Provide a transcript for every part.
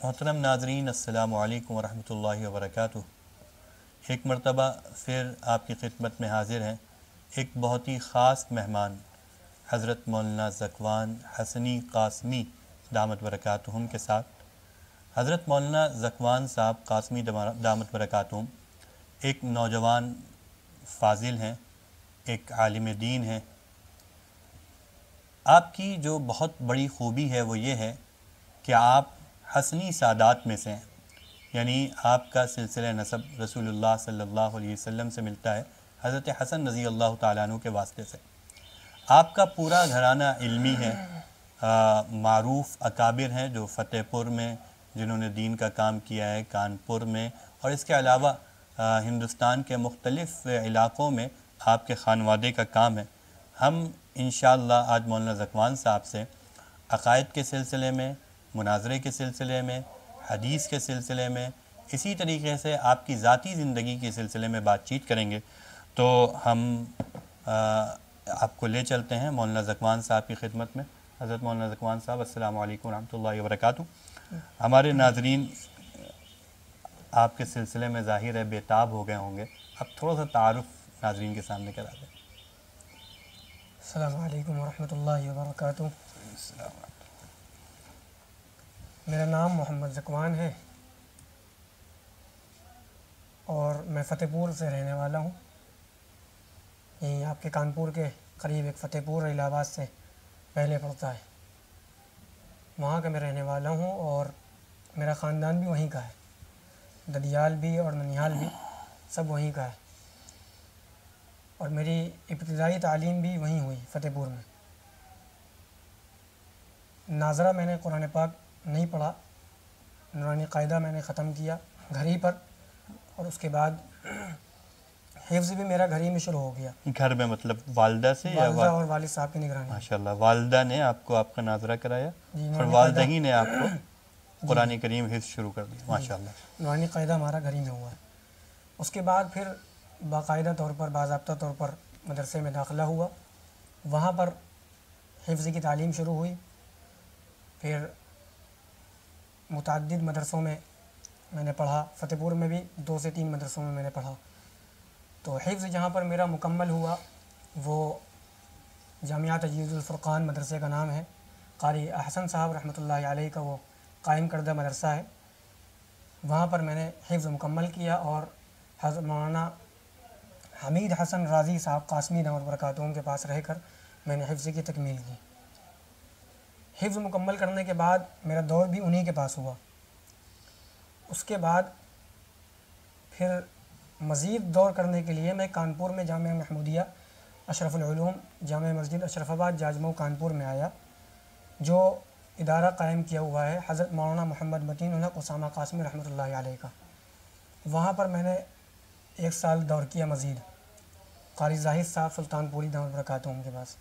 محترم ناظرین، السلام علیکم ورحمۃ اللہ وبرکاتہ۔ ایک مرتبہ پھر آپ کی خدمت میں حاضر ہیں ایک بہت ہی خاص مہمان حضرت مولانا ذکوان حسنی قاسمی دامت برکاتہم کے ساتھ۔ حضرت مولانا ذکوان صاحب قاسمی دامت برکاتہم ایک نوجوان فاضل ہیں، ایک عالم دین ہیں۔ آپ کی جو بہت بڑی خوبی ہے وہ یہ ہے کہ آپ حسنی سادات میں سے ہیں، یعنی آپ کا سلسلہ نسب رسول اللہ صلی اللہ علیہ وسلم سے ملتا ہے، حضرت حسن رضی اللہ تعالیٰ عنہ کے واسطے سے۔ آپ کا پورا گھرانہ علمی ہے، معروف اکابر ہیں جو فتح پور میں جنہوں نے دین کا کام کیا ہے، کانپور میں، اور اس کے علاوہ ہندوستان کے مختلف علاقوں میں آپ کے خانوادے کا کام ہے۔ ہم انشاءاللہ آج مولانا ذکوان صاحب سے عقائد کے سلسلے میں، مناظرے کے سلسلے میں، حدیث کے سلسلے میں، اسی طریقے سے آپ کی ذاتی زندگی کے سلسلے میں بات چیت کریں گے۔ تو ہم آپ کو لے چلتے ہیں مولانا ذکوان صاحب کی خدمت میں۔ حضرت مولانا ذکوان صاحب، السلام علیکم ورحمۃ اللہ وبرکاتہ۔ ہمارے ناظرین آپ کے سلسلے میں ظاہر ہے بےتاب ہو گئے ہوں گے، اب تھوڑا سا تعارف ناظرین کے سامنے کرا دیں۔ السلام علیکم ورحمۃ اللہ وبرکاتہ۔ میرا نام محمد ذکوان ہے اور میں فتح پور سے رہنے والا ہوں۔ یہیں آپ کے کانپور کے قریب ایک فتح پور الہ آباد سے پہلے پڑتا ہے، وہاں کا میں رہنے والا ہوں، اور میرا خاندان بھی وہیں کا ہے، ددیال بھی اور ننیال بھی سب وہیں کا ہے، اور میری ابتدائی تعلیم بھی وہیں ہوئی فتح پور میں۔ ناظرہ میں نے قرآن پاک نہیں پڑھا، نورانی قاعدہ میں نے ختم کیا گھر ہی پر، اور اس کے بعد حفظ بھی میرا گھر ہی میں شروع ہو گیا۔ گھر میں مطلب والدہ سے یا والدہ اور والد صاحب کی نگرانی؟ ماشاءاللہ، والدہ نے آپ کو آپ کا ناظرہ کرایا جی، اور والدہ ہی نے آپ کو قرآن کریم حفظ شروع کر دیا، ماشاءاللہ۔ نورانی قاعدہ ہمارا گھر ہی میں ہوا ہے۔ اس کے بعد پھر باقاعدہ طور پر باضابطہ طور پر مدرسے میں داخلہ ہوا، وہاں پر حفظ کی تعلیم شروع ہوئی، پھر متعدد مدرسوں میں میں نے پڑھا، فتح پور میں بھی 2 سے 3 مدرسوں میں نے پڑھا۔ تو حفظ جہاں پر میرا مکمل ہوا وہ جامعہ تجوید الفرقان مدرسے کا نام ہے، قاری احسن صاحب رحمۃ اللہ علیہ کا وہ قائم کردہ مدرسہ ہے، وہاں پر میں نے حفظ مکمل کیا، اور حضرت مولانا حمید حسن رازی صاحب قاسمی دامت برکاتہم کے پاس رہ کر میں نے حفظ کی تکمیل کی۔ حفظ مکمل کرنے کے بعد میرا دور بھی انہی کے پاس ہوا۔ اس کے بعد پھر مزید دور کرنے کے لیے میں کانپور میں جامعہ محمودیہ اشرف العلوم جامع مسجد اشرف آباد جاجمو کانپور میں آیا، جو ادارہ قائم کیا ہوا ہے حضرت مولانا محمد متین الحق اسامہ قاسمی رحمۃ اللہ علیہ کا۔ وہاں پر میں نے 1 سال دور کیا مزید، قاری زاہد صاحب سلطان پوری دامت برکاتہم کے پاس۔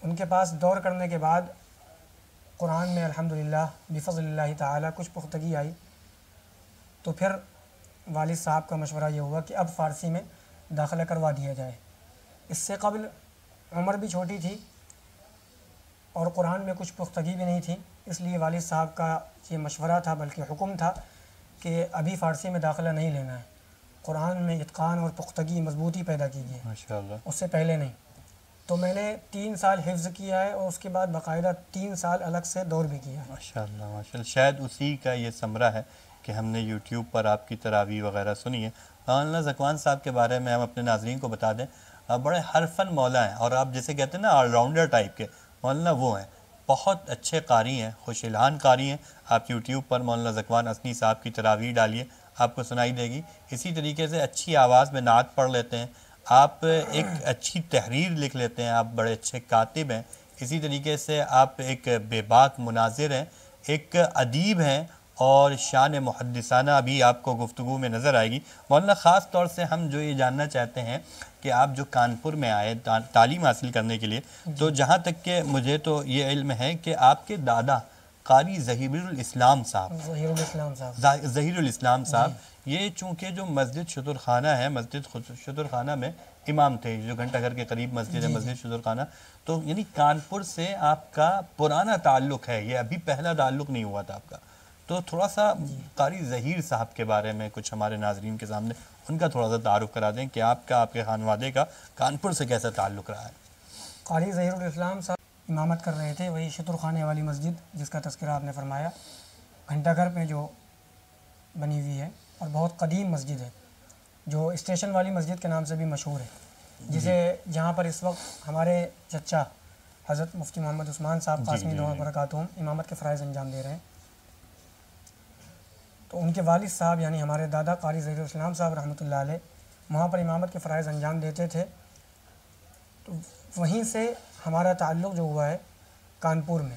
ان کے پاس دور کرنے کے بعد قرآن میں الحمدللہ بفضل اللہ تعالی کچھ پختگی آئی، تو پھر والد صاحب کا مشورہ یہ ہوا کہ اب فارسی میں داخلہ کروا دیا جائے۔ اس سے قبل عمر بھی چھوٹی تھی اور قرآن میں کچھ پختگی بھی نہیں تھی، اس لیے والد صاحب کا یہ مشورہ تھا، بلکہ حکم تھا کہ ابھی فارسی میں داخلہ نہیں لینا ہے، قرآن میں اتقان اور پختگی مضبوطی پیدا کیجیے، ماشاءاللہ، اس سے پہلے نہیں۔ تو میں نے 3 سال حفظ کیا ہے، اور اس کے بعد باقاعدہ 3 سال الگ سے دور بھی کیا ہے۔ ماشاءاللہ ماشاءاللہ، شاید اسی کا یہ ثمرہ ہے کہ ہم نے یوٹیوب پر آپ کی تراویح وغیرہ سنی ہے۔ مولانا ذکوان صاحب کے بارے میں ہم اپنے ناظرین کو بتا دیں، بڑے ہر فن مولا ہیں، اور آپ جیسے کہتے ہیں نا آل راؤنڈر ٹائپ کے مولانا وہ ہیں، بہت اچھے قاری ہیں، خوش الحان قاری ہیں۔ آپ یوٹیوب پر مولانا ذکوان حسنی صاحب کی تراویح ڈالیے، آپ کو سنائی دے گی۔ اسی طریقے سے اچھی آواز میں نعت پڑھ لیتے ہیں، آپ ایک اچھی تحریر لکھ لیتے ہیں، آپ بڑے اچھے کاتب ہیں، اسی طریقے سے آپ ایک بے باک مناظر ہیں، ایک ادیب ہیں، اور شان محدثانہ بھی آپ کو گفتگو میں نظر آئے گی۔ مولانا خاص طور سے ہم جو یہ جاننا چاہتے ہیں کہ آپ جو کانپور میں آئے تعلیم حاصل کرنے کے لیے، تو جہاں تک کہ مجھے تو یہ علم ہے کہ آپ کے دادا قاری ظہیر الاسلام صاحب ظہیر الاسلام صاحب یہ چونکہ جو مسجد شترخانہ ہے، مسجد شترخانہ میں امام تھے، جو گھنٹہ گھر کے قریب مسجد ہے مسجد شترخانہ، تو یعنی کانپور سے آپ کا پرانا تعلق ہے، یہ ابھی پہلا تعلق نہیں ہوا تھا آپ کا؟ تو تھوڑا سا قاری ظہیر صاحب کے بارے میں کچھ ہمارے ناظرین کے سامنے ان کا تھوڑا سا تعارف کرا دیں کہ آپ کے خانوادے کا کانپور سے کیسا تعلق رہا ہے؟ قاری ظہیر الاسلام صاحب امامت کر رہے تھے وہی شتر خانے والی مسجد جس کا تذکرہ آپ نے فرمایا، گھنٹہ گھر پہ جو بنی ہوئی ہے اور بہت قدیم مسجد ہے، جو اسٹیشن والی مسجد کے نام سے بھی مشہور ہے، جسے جہاں پر اس وقت ہمارے چچا حضرت مفتی محمد عثمان صاحب قاسمی دعا برکاتہم امامت کے فرائض انجام دے رہے ہیں۔ تو ان کے والد صاحب یعنی ہمارے دادا قاری ظہیر الاسلام صاحب رحمۃ اللہ علیہ وہاں پر امامت کے فرائض انجام دیتے تھے، تو وہیں سے ہمارا تعلق جو ہوا ہے کانپور میں۔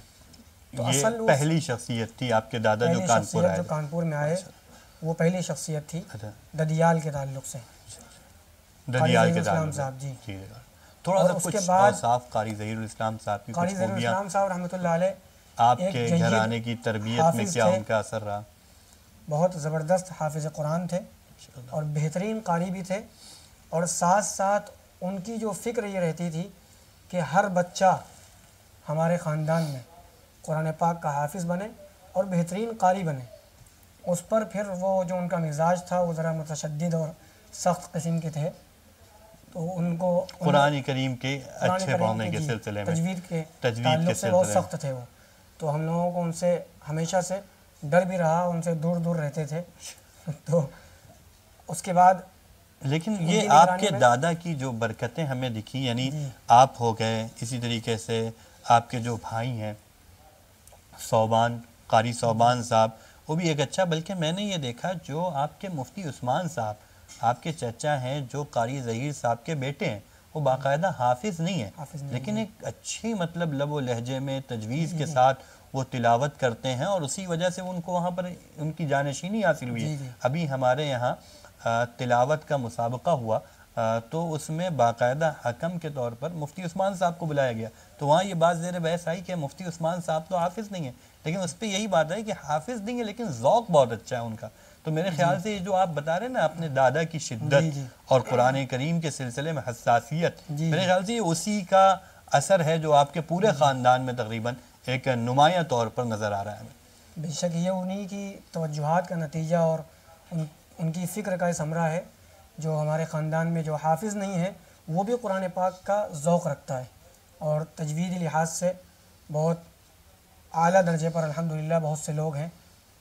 تو یہ اصل پہلی شخصیت تھی آپ کے دادا جو کانپور آئے؟ جو کانپور میں آئے وہ پہلی شخصیت تھی اچھا، ددیال کے تعلق سے، ددیال کے الاسلام تعلق صاحب جی۔ جی تھوڑا اور سا اس کچھ کے بعد اوصاف قاری ظہیر الاسلام صاحب کی قاری کچھ ظہیر خوبیاں الاسلام صاحب رحمۃ اللہ علیہ آپ ایک کے جید گھرانے کی تربیت میں حافظ کیا تھے، ان کا اثر رہا؟ بہت زبردست حافظ قرآن تھے اور بہترین قاری بھی تھے، اور ساتھ ساتھ ان کی جو فکر یہ رہتی تھی کہ ہر بچہ ہمارے خاندان میں قرآن پاک کا حافظ بنے اور بہترین قاری بنے۔ اس پر پھر وہ جو ان کا مزاج تھا وہ ذرا متشدد اور سخت قسم کے تھے، تو ان کو قرآن کریم کے قرآن اچھے کریم پڑھنے کے جی سلسلے میں، تجوید کے تجوید تعلق کے سے بہت سلسلے سخت تھے وہ، تو ہم لوگوں کو ان سے ہمیشہ سے ڈر بھی رہا، ان سے دور دور رہتے تھے۔ تو اس کے بعد لیکن ان کی یہ آپ کے نگرانی میں دادا کی جو برکتیں ہمیں دکھی، یعنی جی آپ ہو گئے، اسی طریقے سے آپ کے جو بھائی ہیں صوبان، قاری صوبان صاحب، وہ بھی ایک اچھا، بلکہ میں نے یہ دیکھا جو آپ کے مفتی عثمان صاحب آپ کے چچا ہیں جو قاری ظہیر صاحب کے بیٹے ہیں، وہ باقاعدہ حافظ نہیں ہیں حافظ نہیں لیکن جی ایک اچھی مطلب لب و لہجے میں تجویز جی کے جی ساتھ وہ تلاوت کرتے ہیں، اور اسی وجہ سے ان کو وہاں پر ان کی جانشینی حاصل ہوئی ہے۔ جی جی ابھی ہمارے یہاں تلاوت کا مسابقہ ہوا تو اس میں باقاعدہ حکم کے طور پر مفتی عثمان صاحب کو بلایا گیا، تو وہاں یہ بات زیر بحث آئی کہ مفتی عثمان صاحب تو حافظ نہیں ہیں، لیکن اس پہ یہی بات ہے کہ حافظ نہیں ہے لیکن ذوق بہت اچھا ہے ان کا۔ تو میرے خیال سے یہ جو آپ بتا رہے ہیں نا اپنے دادا کی جی شدت جی اور قرآن کریم کے سلسلے میں حساسیت، جی میرے خیال سے یہ اسی کا اثر ہے جو آپ کے پورے خاندان میں تقریباً ایک نمایاں طور پر نظر آ رہا ہے ہمیں۔ بے شک یہ انہی کی توجہات کا نتیجہ اور ان کی فکر کا ثمرہ ہے، جو ہمارے خاندان میں جو حافظ نہیں ہے وہ بھی قرآن پاک کا ذوق رکھتا ہے، اور تجویدی لحاظ سے بہت اعلیٰ درجے پر الحمدللہ بہت سے لوگ ہیں،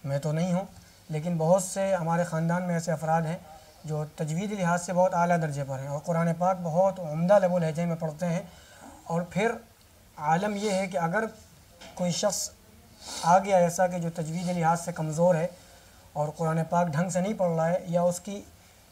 میں تو نہیں ہوں لیکن بہت سے ہمارے خاندان میں ایسے افراد ہیں جو تجویدی لحاظ سے بہت اعلیٰ درجے پر ہیں اور قرآن پاک بہت عمدہ لب و لہجے میں پڑھتے ہیں۔ اور پھر عالم یہ ہے کہ اگر کوئی شخص آ گیا ایسا کہ جو تجویدی لحاظ سے کمزور ہے اور قرآن پاک ڈھنگ سے نہیں پڑھ رہا ہے یا اس کی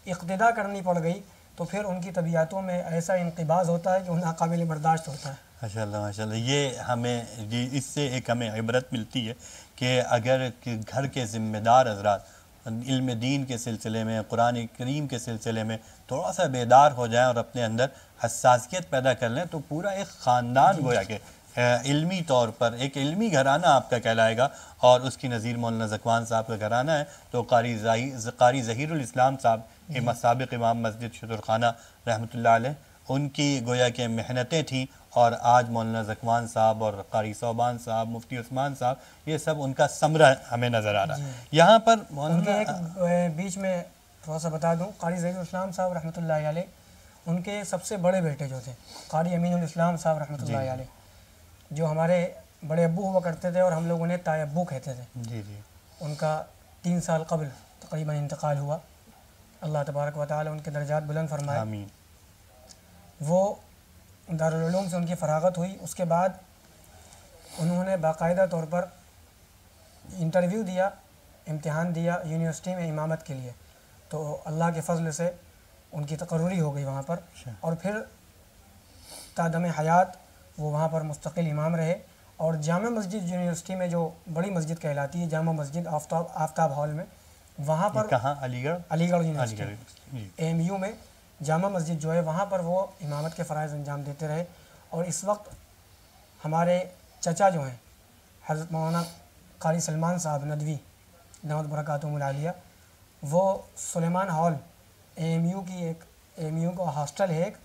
اقتدا کرنی پڑ گئی، تو پھر ان کی طبیعتوں میں ایسا انقباض ہوتا ہے کہ وہ ناقابل برداشت ہوتا ہے۔ ماشاءاللہ یہ ہمیں اس سے ایک ہمیں عبرت ملتی ہے کہ اگر گھر کے ذمہ دار حضرات علم دین کے سلسلے میں، قرآن کریم کے سلسلے میں تھوڑا سا بیدار ہو جائیں اور اپنے اندر حساسیت پیدا کر لیں، تو پورا ایک خاندان گویا کہ علمی طور پر ایک علمی گھرانہ آپ کا کہلائے گا، اور اس کی نظیر مولانا زکوان صاحب کا گھرانہ ہے تو قاری ظہیر الاسلام صاحب سابق امام مسجد شترخانہ رحمۃ اللہ علیہ، ان کی گویا کہ محنتیں تھیں، اور آج مولانا زکوان صاحب اور قاری صوبان صاحب، مفتی عثمان صاحب، یہ سب ان کا ثمرہ ہمیں نظر آ رہا ہے یہاں پر۔ ان کے ایک بیچ میں تھوڑا سا بتا دوں، قاری ظہیر الاسلام صاحب رحمۃ اللہ علیہ ان کے سب سے بڑے بیٹے جو تھے قاری امین الاسلام صاحب رحمۃ اللہ علیہ، جو ہمارے بڑے ابو ہوا کرتے تھے اور ہم لوگ انہیں تائے ابو کہتے تھے، جی جی ان کا 3 سال قبل تقریباً انتقال ہوا، اللہ تبارک و تعالی ان کے درجات بلند فرمائے۔ آمین۔ وہ دارالعلوم سے ان کی فراغت ہوئی، اس کے بعد انہوں نے باقاعدہ طور پر انٹرویو دیا، امتحان دیا یونیورسٹی میں امامت کے لیے، تو اللہ کے فضل سے ان کی تقرری ہو گئی وہاں پر، اور پھر تا دم حیات وہ وہاں پر مستقل امام رہے، اور جامع مسجد یونیورسٹی میں جو بڑی مسجد کہلاتی ہے جامع مسجد آفتاب ہال میں، وہاں پر کہاں؟ علی گڑھ یونیورسٹی جی AMU میں جامع مسجد جو ہے وہاں پر وہ امامت کے فرائض انجام دیتے رہے۔ اور اس وقت ہمارے چچا جو ہیں حضرت مولانا قاری سلمان صاحب ندوی دامت برکاتہم العالیہ، وہ سلیمان ہال AMU کی ایک AMU کا ہاسٹل ہے ایک،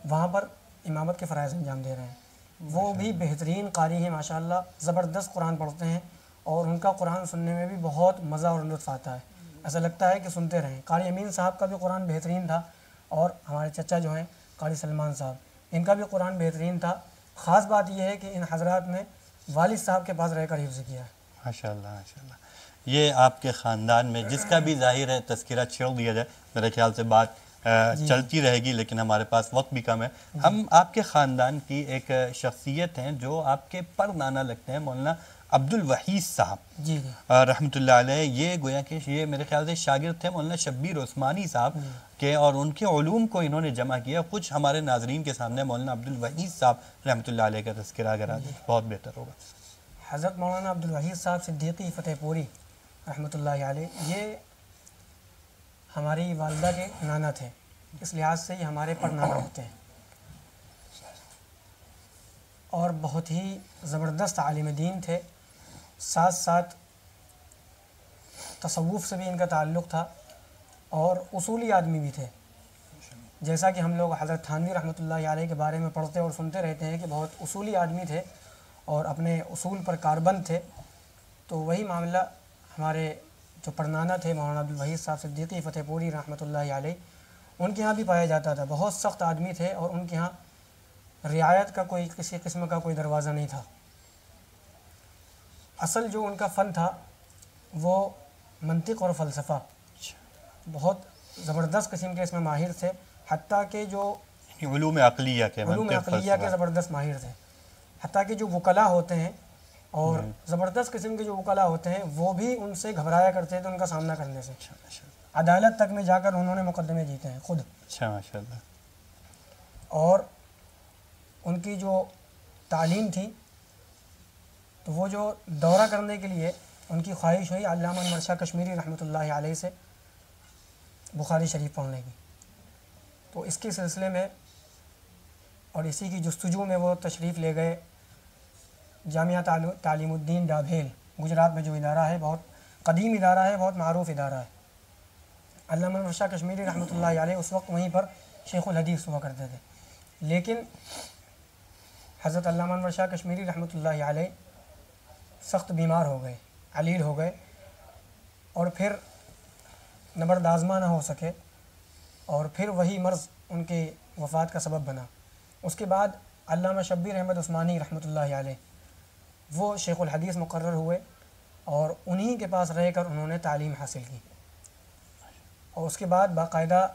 وہاں پر امامت کے فرائض انجام دے رہے ہیں۔ وہ بھی بہترین قاری ہیں ماشاءاللہ، زبردست قرآن پڑھتے ہیں اور ان کا قرآن سننے میں بھی بہت مزہ اور لطف آتا ہے، ایسا لگتا ہے کہ سنتے رہیں۔ قاری امین صاحب کا بھی قرآن بہترین تھا، اور ہمارے چچا جو ہیں قاری سلمان صاحب، ان کا بھی قرآن بہترین تھا۔ خاص بات یہ ہے کہ ان حضرات نے والد صاحب کے پاس رہ کر حفظ کیا ہے۔ ماشاءاللہ ماشاءاللہ۔ یہ آپ کے خاندان میں جس کا بھی ظاہر ہے تذکرہ چھیڑ دیا جائے، میرے خیال سے بات چلتی رہے گی، لیکن ہمارے پاس وقت بھی کم ہے۔ ہم آپ کے خاندان کی ایک شخصیت ہیں جو آپ کے پر نانا لگتے ہیں، مولانا عبد الوحید صاحب جی جی رحمۃ اللہ علیہ۔ یہ گویا کہ یہ میرے خیال سے شاگرد تھے مولانا شبیر عثمانی صاحب کے، اور ان کے علوم کو انہوں نے جمع کیا۔ کچھ ہمارے ناظرین کے سامنے مولانا عبد الوحید صاحب رحمۃ اللہ علیہ کا تذکرہ اگر آ جائے بہت بہتر ہوگا۔ حضرت مولانا عبد الوحید صاحب صدیقی فتح پوری رحمۃ اللہ علیہ، یہ ہماری والدہ کے نانا تھے، اس لحاظ سے یہ ہمارے پر نانا ہوتے ہیں، اور بہت ہی زبردست عالم دین تھے۔ ساتھ ساتھ تصوف سے بھی ان کا تعلق تھا، اور اصولی آدمی بھی تھے، جیسا کہ ہم لوگ حضرت تھانوی رحمۃ اللہ علیہ کے بارے میں پڑھتے اور سنتے رہتے ہیں کہ بہت اصولی آدمی تھے اور اپنے اصول پر کاربند تھے۔ تو وہی معاملہ ہمارے جو پرنانا تھے مولانا عبد الوحید صاحب صدیقی فتح پوری رحمۃ اللہ علیہ، ان کے ہاں بھی پایا جاتا تھا۔ بہت سخت آدمی تھے، اور ان کے ہاں رعایت کا کوئی کسی قسم کا کوئی دروازہ نہیں تھا۔ اصل جو ان کا فن تھا وہ منطق اور فلسفہ، بہت زبردست قسم کے اس میں ماہر تھے، حتیٰ کہ جو علوم عقلیہ کے علوم عقلیہ کے زبردست ماہر تھے، حتیٰ کہ جو وکلاء ہوتے ہیں اور زبردست قسم کے جو وکلاء ہوتے ہیں وہ بھی ان سے گھبرایا کرتے تھے ان کا سامنا کرنے سے۔ عدالت تک میں جا کر انہوں نے مقدمے جیتے ہیں خود۔ اچھا ماشاءاللہ۔ اور ان کی جو تعلیم تھی تو وہ جو دورہ کرنے کے لیے ان کی خواہش ہوئی علامہ انور شاہ کشمیری رحمۃ اللہ علیہ سے بخاری شریف پڑھنے کی، تو اس کے سلسلے میں اور اسی کی جستجو میں وہ تشریف لے گئے جامعہ تعلیم الدین ڈابھیل، گجرات میں جو ادارہ ہے، بہت قدیم ادارہ ہے، بہت معروف ادارہ ہے۔ علامہ انور شاہ کشمیری رحمۃ اللہ علیہ اس وقت وہیں پر شیخ الحدیث ہوا کرتے تھے، لیکن حضرت علامہ انور شاہ کشمیری رحمۃ اللہ علیہ سخت بیمار ہو گئے، علیل ہو گئے، اور پھر نبرد آزما نہ ہو سکے، اور پھر وہی مرض ان کی وفات کا سبب بنا۔ اس کے بعد علامہ شبیر احمد عثمانی رحمۃ اللہ علیہ وہ شیخ الحدیث مقرر ہوئے، اور انہی کے پاس رہ کر انہوں نے تعلیم حاصل کی، اور اس کے بعد باقاعدہ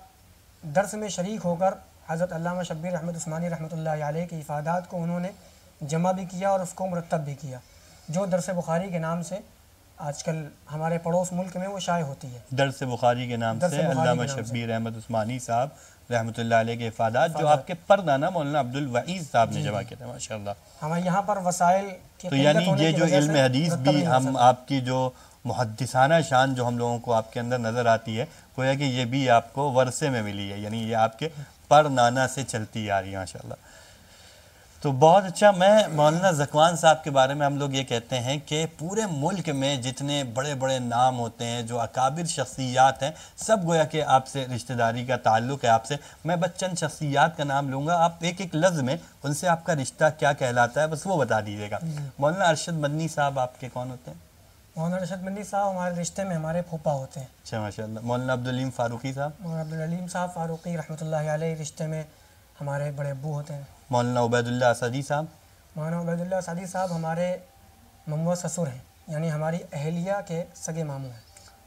درس میں شریک ہو کر حضرت علامہ شبیر احمد عثمانی رحمۃ اللہ علیہ کی افادات کو انہوں نے جمع بھی کیا اور اس کو مرتب بھی کیا، جو درس بخاری کے نام سے آج کل ہمارے پڑوس ملک میں وہ شائع ہوتی ہے۔ درس بخاری کے نام سے علامہ شبیر احمد عثمانی صاحب رحمۃ اللہ علیہ کے افادات جو آپ کے پردانا مولانا عبد الوحید صاحب نے جمع کیا تھا، ماشاءاللہ۔ ہمارے یہاں پر وسائل کی تو یعنی یہ جو علم حدیث بھی مرتب ہم آپ کی جو محدثانہ شان جو ہم لوگوں کو آپ کے اندر نظر آتی ہے، گویا کہ یہ بھی آپ کو ورثے میں ملی ہے، یعنی یہ آپ کے پر نانا سے چلتی آ رہی ہے، ماشاءاللہ۔ تو بہت اچھا۔ میں مولانا ذکوان صاحب کے بارے میں ہم لوگ یہ کہتے ہیں کہ پورے ملک میں جتنے بڑے بڑے نام ہوتے ہیں، جو اکابر شخصیات ہیں، سب گویا کہ آپ سے رشتہ داری کا تعلق ہے آپ سے۔ میں بس چند شخصیات کا نام لوں گا، آپ ایک ایک لفظ میں ان سے آپ کا رشتہ کیا کہلاتا ہے بس وہ بتا دیجیے گا۔ مولانا ارشد مدنی صاحب آپ کے کون ہوتے ہیں؟ مولانا ارشد مدنی صاحب ہمارے رشتے میں ہمارے پھوپھا ہوتے ہیں۔ اچھا ماشاءاللہ۔ مولانا عبدالعلیم فاروقی صاحب؟ مولانا عبدالعلیم صاحب فاروقی رحمۃ اللہ علیہ رشتے میں ہمارے بڑے ابو ہوتے ہیں۔ مولانا عبید اللہ اسدی صاحب؟ مولانا عبید اللہ اسدی صاحب ہمارے ممو سسر ہیں، یعنی ہماری اہلیہ کے سگے ماموں ہیں۔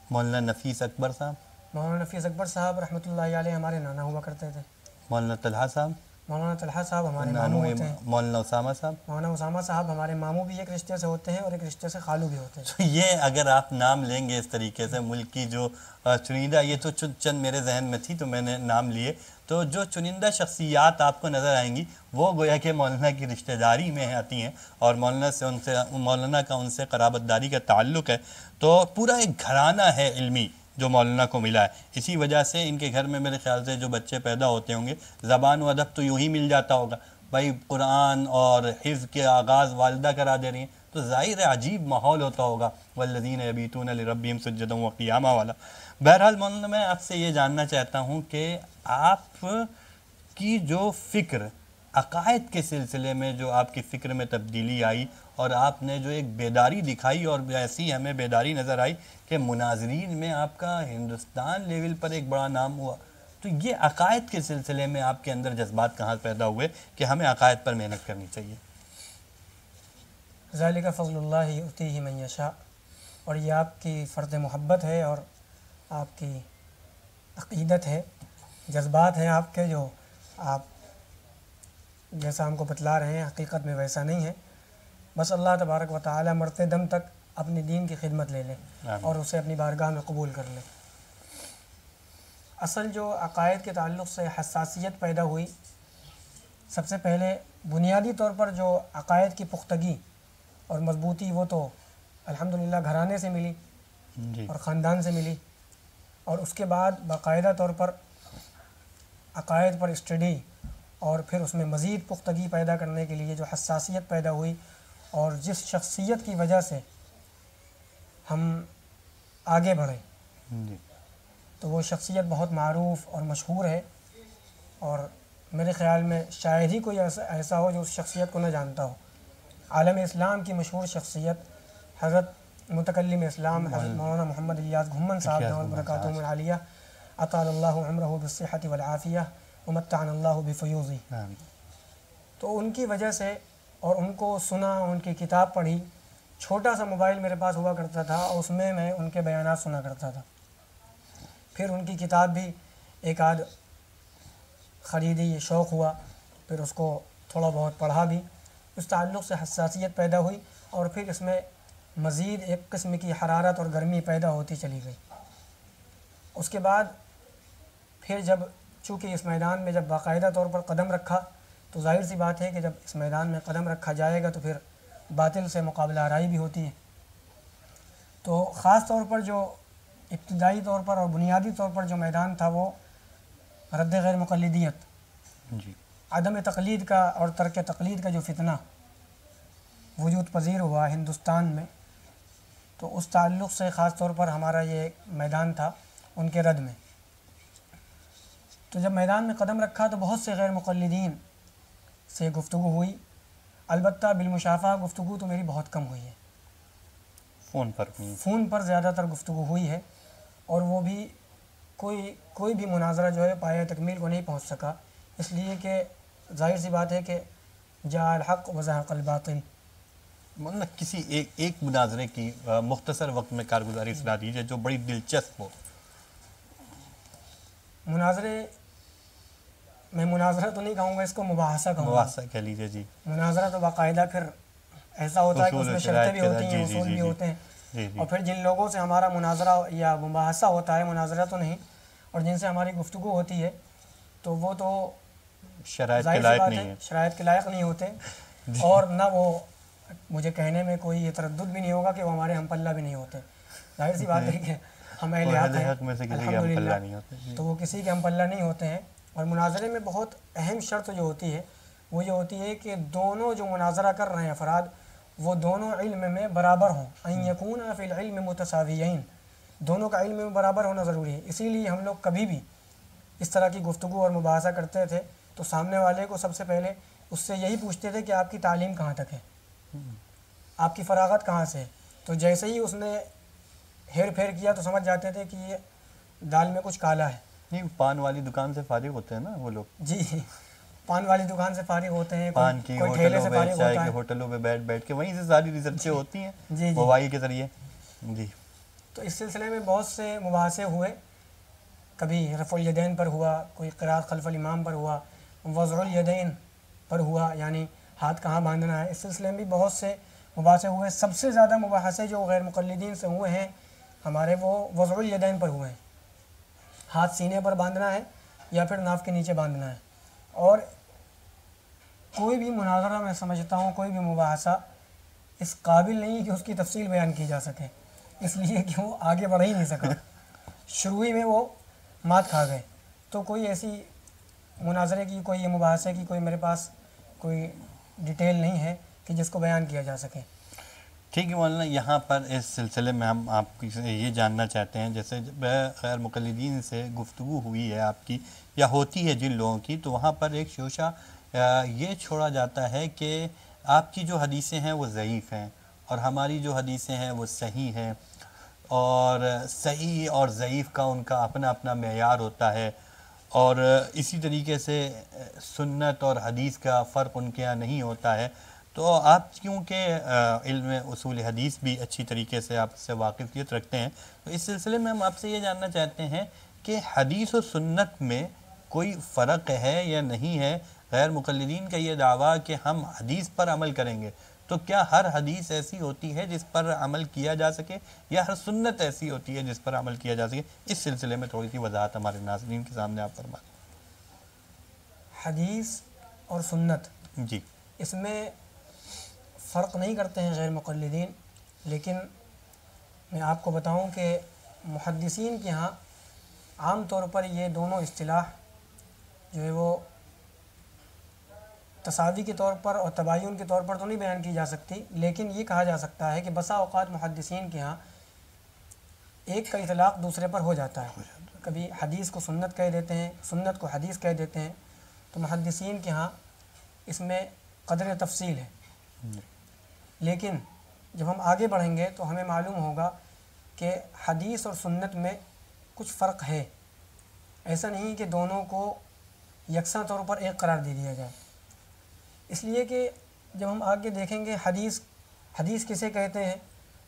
مولانا نفیس اکبر صاحب؟ مولانا نفیس اکبر صاحب رحمۃ اللہ علیہ ہمارے نانا ہوا کرتے تھے۔ مولانا طلحہ صاحب؟ مولانا طلحہ صاحب ہمارے ماموں ہوتے ہیں۔ مولانا اسامہ صاحب؟ مولانا اسامہ صاحب ہمارے ماموں بھی ایک رشتے سے ہوتے ہیں اور ایک رشتے سے خالو بھی ہوتے ہیں۔ تو یہ اگر آپ نام لیں گے اس طریقے سے ملک کی جو چنندہ، یہ تو چند میرے ذہن میں تھی تو میں نے نام لیے، تو جو چنندہ شخصیات آپ کو نظر آئیں گی وہ گویا کہ مولانا کی رشتہ داری میں آتی ہیں، اور مولانا کا ان سے قرابت داری کا تعلق ہے۔ تو پورا ایک گھرانہ ہے علمی جو مولانا کو ملا ہے، اسی وجہ سے ان کے گھر میں میرے خیال سے جو بچے پیدا ہوتے ہوں گے، زبان و ادب تو یوں ہی مل جاتا ہوگا بھائی، قرآن اور حفظ کے آغاز والدہ کرا دے رہی ہیں، تو ظاہر ہے عجیب ماحول ہوتا ہوگا، والذین یبیتون لربہم سجدا وقیاما والا۔ بہرحال مولانا میں آپ سے یہ جاننا چاہتا ہوں کہ آپ کی جو فکر عقائد کے سلسلے میں جو آپ کی فکر میں تبدیلی آئی اور آپ نے جو ایک بیداری دکھائی اور ایسی ہمیں بیداری نظر آئی کہ مناظرین میں آپ کا ہندوستان لیول پر ایک بڑا نام ہوا، تو یہ عقائد کے سلسلے میں آپ کے اندر جذبات کہاں پیدا ہوئے کہ ہمیں عقائد پر محنت کرنی چاہیے؟ ذالک فضل اللہ یؤتیہ من یشاء، اور یہ آپ کی فرض محبت ہے اور آپ کی عقیدت ہے، جذبات ہیں آپ کے، جو آپ جیسا ہم کو بتلا رہے ہیں حقیقت میں ویسا نہیں ہے۔ بس اللہ تبارک و تعالی مرتے دم تک اپنی دین کی خدمت لے لیں اور اسے اپنی بارگاہ میں قبول کر لیں۔ اصل جو عقائد کے تعلق سے حساسیت پیدا ہوئی، سب سے پہلے بنیادی طور پر جو عقائد کی پختگی اور مضبوطی، وہ تو الحمدللہ گھرانے سے ملی جی اور خاندان سے ملی، اور اس کے بعد باقاعدہ طور پر عقائد پر اسٹڈی اور پھر اس میں مزید پختگی پیدا کرنے کے لیے جو حساسیت پیدا ہوئی، اور جس شخصیت کی وجہ سے ہم آگے بڑھے، جی تو وہ شخصیت بہت معروف اور مشہور ہے، اور میرے خیال میں شاید ہی کوئی ایسا ہو جو اس شخصیت کو نہ جانتا ہو۔ عالم اسلام کی مشہور شخصیت حضرت متکلم اسلام حضرت مولانا محمد الیاس گھمن صاحب دامت برکاتہم العالیہ، اطال اللہ عمرہ بالصحۃ والعافیہ ومتعنا اللہ بفیوضہ۔ آمین۔ تو ان کی وجہ سے، اور ان کو سنا، ان کی کتاب پڑھی، چھوٹا سا موبائل میرے پاس ہوا کرتا تھا اور اس میں ان کے بیانات سنا کرتا تھا، پھر ان کی کتاب بھی ایک آدھ خریدی، شوق ہوا، پھر اس کو تھوڑا بہت پڑھا بھی، اس تعلق سے حساسیت پیدا ہوئی، اور پھر اس میں مزید ایک قسم کی حرارت اور گرمی پیدا ہوتی چلی گئی۔ اس کے بعد پھر جب چونکہ اس میدان میں جب باقاعدہ طور پر قدم رکھا، تو ظاہر سی بات ہے کہ جب اس میدان میں قدم رکھا جائے گا تو پھر باطل سے مقابلہ آرائی بھی ہوتی ہے۔ تو خاص طور پر جو ابتدائی طور پر اور بنیادی طور پر جو میدان تھا، وہ رد غیر مقلدیت، جی عدم تقلید کا اور ترک تقلید کا جو فتنہ وجود پذیر ہوا ہندوستان میں، تو اس تعلق سے خاص طور پر ہمارا یہ میدان تھا ان کے رد میں۔ تو جب میدان میں قدم رکھا تو بہت سے غیر مقلدین سے گفتگو ہوئی، البتہ بالمشافہ گفتگو تو میری بہت کم ہوئی ہے، فون پر ہوئی۔ فون پر زیادہ تر گفتگو ہوئی ہے، اور وہ بھی کوئی بھی مناظرہ جو ہے پایہ تکمیل کو نہیں پہنچ سکا، اس لیے کہ ظاہر سی بات ہے کہ جاء الحق وزهق الباطل۔ مولانا کسی ایک مناظرے کی مختصر وقت میں کارگزاری سنا دیجیے جو بڑی دلچسپ ہو۔ مناظرے میں مناظرہ تو نہیں کہوں گا، اس کو مباحثہ کہوں گا۔ مباحثہ کہہ لیجیے جی۔ مناظرہ تو باقاعدہ پھر ایسا ہوتا ہے کہ اس اصول میں و شرطیں شرائط بھی کے ہوتی ساتھ، ہیں، جی، جی، اصول جی، بھی جی، ہوتے ہیں، جی جی اور پھر جن لوگوں سے ہمارا مناظرہ یا مباحثہ ہوتا ہے، مناظرہ تو نہیں، اور جن سے ہماری گفتگو ہوتی ہے، تو وہ تو شرائط کے ظاہر سی لائق بات نہیں ہے ہے۔ شرائط کے لائق نہیں ہوتے، اور نہ وہ مجھے کہنے میں کوئی یہ تردد بھی نہیں ہوگا کہ وہ ہمارے ہم پلہ بھی نہیں ہوتے۔ ظاہر سی بات ہے کہ ہم اہل حق ہیں حق میں سے کسی کے ہم پلہ نہیں ہوتے۔ تو وہ کسی کے ہم پلہ نہیں ہوتے ہیں۔ اور مناظرے میں بہت اہم شرط جو ہوتی ہے وہ یہ ہوتی ہے کہ دونوں جو مناظرہ کر رہے ہیں افراد، وہ دونوں علم میں برابر ہوں، ان یکونا فی العلم متساویین، دونوں کا علم میں برابر ہونا ضروری ہے۔ اسی لیے ہم لوگ کبھی بھی اس طرح کی گفتگو اور مباحثہ کرتے تھے تو سامنے والے کو سب سے پہلے اس سے یہی پوچھتے تھے کہ آپ کی تعلیم کہاں تک ہے، آپ کی فراغت کہاں سے ہے۔ تو جیسے ہی اس نے ہیر پھیر کیا تو سمجھ جاتے تھے کہ یہ دال میں کچھ کالا ہے۔ نہیں، پان والی دکان سے فارغ ہوتے ہیں نا وہ لوگ، جی، پان والی دکان سے فارغ ہوتے ہیں، پان کی کوئی ٹھیلے ہوٹلوں سے میں، فارغ چائے ہوتا کے ہے۔ ہوٹلوں میں بیٹھ کے وہیں سے ساری ریسرچیں ہوتی ہیں جی جی، موبائل کے ذریعے۔ جی تو اس سلسلے میں بہت سے مباحثے ہوئے، کبھی رفع الیدین پر ہوا، کوئی قراءت خلف الامام پر ہوا، وضع الیدین پر ہوا، یعنی ہاتھ کہاں باندھنا ہے، اس سلسلے میں بھی بہت سے مباحثے ہوئے۔ سب سے زیادہ مباحثے جو غیر مقلدین سے ہوئے ہیں ہمارے، وہ وضع الیدین پر ہوئے ہیں، ہاتھ سینے پر باندھنا ہے یا پھر ناف کے نیچے باندھنا ہے۔ اور کوئی بھی مناظرہ میں سمجھتا ہوں، کوئی بھی مباحثہ اس قابل نہیں کہ اس کی تفصیل بیان کی جا سکے، اس لیے کہ وہ آگے بڑھ ہی نہیں سکا، شروع ہی میں وہ مات کھا گئے۔ تو کوئی ایسی مناظرے کی، کوئی یہ مباحثے کی کوئی میرے پاس کوئی ڈیٹیل نہیں ہے کہ جس کو بیان کیا جا سکے۔ ٹھیک ہے مولانا، یہاں پر اس سلسلے میں ہم آپ سے یہ جاننا چاہتے ہیں، جیسے جب غیر مقلدین سے گفتگو ہوئی ہے آپ کی یا ہوتی ہے جن لوگوں کی، تو وہاں پر ایک شوشہ یہ چھوڑا جاتا ہے کہ آپ کی جو حدیثیں ہیں وہ ضعیف ہیں اور ہماری جو حدیثیں ہیں وہ صحیح ہیں، اور صحیح اور ضعیف کا ان کا اپنا اپنا معیار ہوتا ہے، اور اسی طریقے سے سنت اور حدیث کا فرق ان کے یہاں نہیں ہوتا ہے۔ تو آپ کیونکہ علم اصول حدیث بھی اچھی طریقے سے آپ سے واقفیت رکھتے ہیں، تو اس سلسلے میں ہم آپ سے یہ جاننا چاہتے ہیں کہ حدیث و سنت میں کوئی فرق ہے یا نہیں ہے؟ غیر مقلدین کا یہ دعویٰ کہ ہم حدیث پر عمل کریں گے، تو کیا ہر حدیث ایسی ہوتی ہے جس پر عمل کیا جا سکے، یا ہر سنت ایسی ہوتی ہے جس پر عمل کیا جا سکے؟ اس سلسلے میں تھوڑی سی وضاحت ہمارے ناظرین کے سامنے آپ فرمائیں۔ حدیث اور سنت جی اس میں فرق نہیں کرتے ہیں غیر مقلدین، لیکن میں آپ کو بتاؤں کہ محدثین کے ہاں عام طور پر یہ دونوں اصطلاح جو ہے وہ تصاوی کے طور پر اور تباین کے طور پر تو نہیں بیان کی جا سکتی، لیکن یہ کہا جا سکتا ہے کہ بسا اوقات محدثین کے ہاں ایک کا اطلاق دوسرے پر ہو جاتا ہے، کبھی حدیث کو سنت کہہ دیتے ہیں، سنت کو حدیث کہہ دیتے ہیں، تو محدثین کے ہاں اس میں قدر تفصیل ہے۔ لیکن جب ہم آگے بڑھیں گے تو ہمیں معلوم ہوگا کہ حدیث اور سنت میں کچھ فرق ہے، ایسا نہیں کہ دونوں کو یکساں طور پر ایک قرار دے دیا جائے، اس لیے کہ جب ہم آگے دیکھیں گے حدیث کسے کہتے ہیں،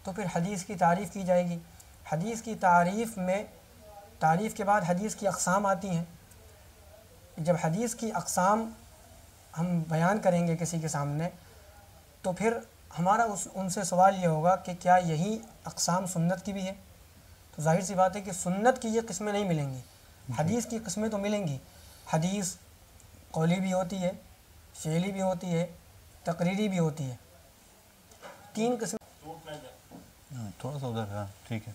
تو پھر حدیث کی تعریف کی جائے گی۔ حدیث کی تعریف کے بعد حدیث کی اقسام آتی ہیں۔ جب حدیث کی اقسام ہم بیان کریں گے کسی کے سامنے، تو پھر ہمارا ان سے سوال یہ ہوگا کہ کیا یہی اقسام سنت کی بھی ہے؟ تو ظاہر سی بات ہے کہ سنت کی یہ قسمیں نہیں ملیں گی، حدیث کی قسمیں تو ملیں گی۔ حدیث قولی بھی ہوتی ہے، فعلی بھی ہوتی ہے، تقریری بھی ہوتی ہے، تین قسم۔ تھوڑا سا ادھر، ہاں ٹھیک ہے۔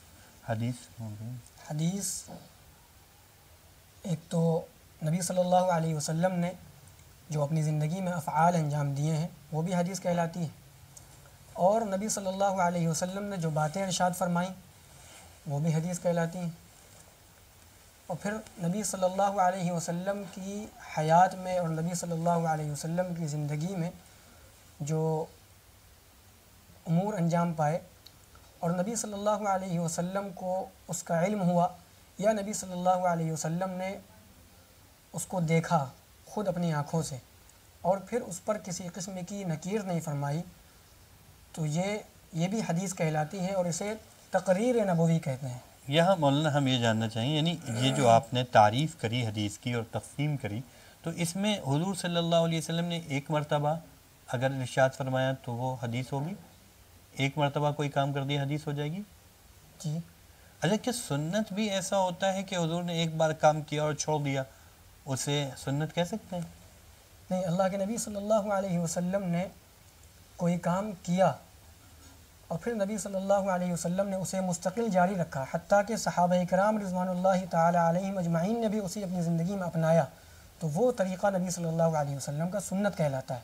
حدیث ایک تو نبی صلی اللہ علیہ وسلم نے جو اپنی زندگی میں افعال انجام دیے ہیں وہ بھی حدیث کہلاتی ہے، اور نبی صلی اللہ علیہ وسلم نے جو باتیں ارشاد فرمائیں وہ بھی حدیث کہلاتی ہیں۔ اور پھر نبی صلی اللہ علیہ وسلم کی حیات میں اور نبی صلی اللہ علیہ وسلم کی زندگی میں جو امور انجام پائے اور نبی صلی اللہ علیہ وسلم کو اس کا علم ہوا، یا نبی صلی اللہ علیہ وسلم نے اس کو دیکھا خود اپنی آنکھوں سے اور پھر اس پر کسی قسم کی نکیر نہیں فرمائی، تو یہ بھی حدیث کہلاتی ہے، اور اسے تقریر نبوی کہتے ہیں۔ یہاں مولانا ہم یہ جاننا چاہیں، یعنی یہ جو آپ نے تعریف کری حدیث کی اور تقسیم کری، تو اس میں حضور صلی اللہ علیہ وسلم نے ایک مرتبہ اگر ارشاد فرمایا تو وہ حدیث ہوگی، ایک مرتبہ کوئی کام کر دیا حدیث ہو جائے گی؟ جی۔ اچھا، کہ سنت بھی ایسا ہوتا ہے کہ حضور نے ایک بار کام کیا اور چھوڑ دیا، اسے سنت کہہ سکتے ہیں؟ نہیں، اللہ کے نبی صلی اللہ علیہ وسلم نے کوئی کام کیا اور پھر نبی صلی اللہ علیہ وسلم نے اسے مستقل جاری رکھا، حتیٰ کہ صحابہ کرام رضوان اللہ تعالی علیہم اجمعین نے بھی اسے اپنی زندگی میں اپنایا، تو وہ طریقہ نبی صلی اللہ علیہ وسلم کا سنت کہلاتا ہے۔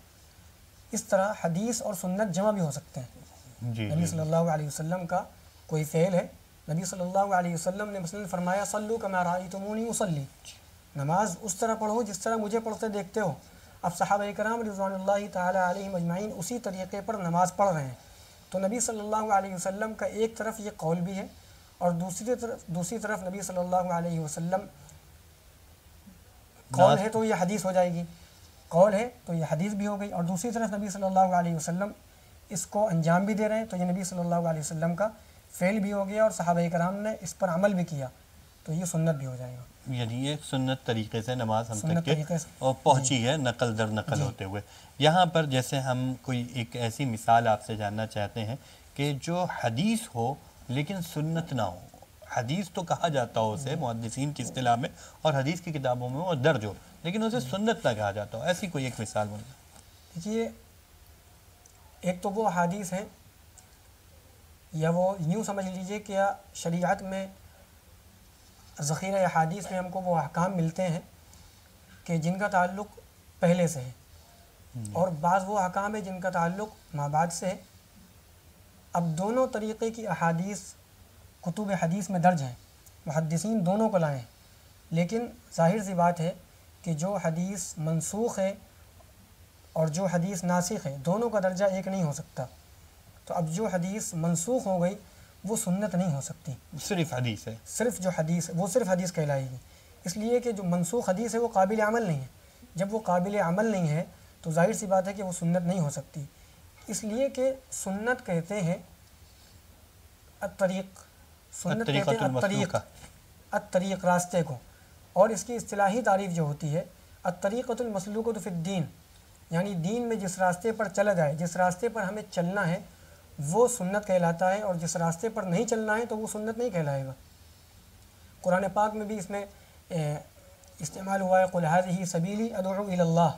اس طرح حدیث اور سنت جمع بھی ہو سکتے ہیں۔ جی نبی صلی اللہ علیہ وسلم کا کوئی فعل ہے، نبی صلی اللہ علیہ وسلم نے مثلا فرمایا صلو کما رأیتمونی اصلی، نماز اس طرح پڑھو جس طرح مجھے پڑھتے دیکھتے ہو۔ اب صحابہ کرام رضوان اللہ تعالی علیہم اجمعین اسی طریقے پر نماز پڑھ رہے ہیں، تو نبی صلی اللہ علیہ وسلم کا ایک طرف یہ قول بھی ہے، اور دوسری طرف نبی صلی اللہ علیہ وسلم قول ہے تو یہ حدیث ہو جائے گی، قول ہے تو یہ حدیث بھی ہو گئی، اور دوسری طرف نبی صلی اللہ علیہ وسلم اس کو انجام بھی دے رہے ہیں تو یہ نبی صلی اللہ علیہ وسلم کا فعل بھی ہو گیا اور صحابہ کرام نے اس پر عمل بھی کیا، تو یہ سنت بھی ہو جائے گا۔ یعنی یہ سنت طریقے سے نماز ہم تک سنت کے طریقے سے اور پہنچی ہے نقل در نقل ہوتے ہوئے۔ یہاں پر جیسے ہم کوئی ایک ایسی مثال آپ سے جاننا چاہتے ہیں کہ جو حدیث ہو لیکن سنت نہ ہو، حدیث تو کہا جاتا ہو اسے محدثین کی اصطلاح میں اور حدیث کی کتابوں میں وہ درج ہو، لیکن اسے سنت نہ کہا جاتا ہو، ایسی کوئی ایک مثال بنی؟ دیکھیے، ایک تو وہ حدیث ہیں، یا وہ یوں سمجھ لیجئے کہ شریعت میں ذخیرہ احادیث میں ہم کو وہ احکام ملتے ہیں کہ جن کا تعلق پہلے سے ہے، اور بعض وہ احکام ہے جن کا تعلق ما بعد سے ہے۔ اب دونوں طریقے کی احادیث کتب حدیث میں درج ہیں، محدثین دونوں کو لائے ہیں، لیکن ظاہر سی بات ہے کہ جو حدیث منسوخ ہے اور جو حدیث ناسخ ہے دونوں کا درجہ ایک نہیں ہو سکتا. تو اب جو حدیث منسوخ ہو گئی وہ سنت نہیں ہو سکتی. صرف حدیث ہے. صرف جو حدیث وہ صرف حدیث کہلائے گی، اس لیے کہ جو منسوخ حدیث ہے وہ قابل عمل نہیں ہے. جب وہ قابل عمل نہیں ہے تو ظاہر سی بات ہے کہ وہ سنت نہیں ہو سکتی. اس لیے کہ سنت کہتے ہیں الطریق، سنت کہتے ہیں الطریق، الطریق راستے کو. اور اس کی اصطلاحی تعریف جو ہوتی ہے الطریقۃ المسلوکۃ فی الدین، یعنی دین میں جس راستے پر چلا جائے، جس راستے پر ہمیں چلنا ہے وہ سنت کہلاتا ہے، اور جس راستے پر نہیں چلنا ہے تو وہ سنت نہیں کہلائے گا. قرآن پاک میں بھی اس میں استعمال ہوا ہے قل ھذہ سبیلی ادعو الی اللہ.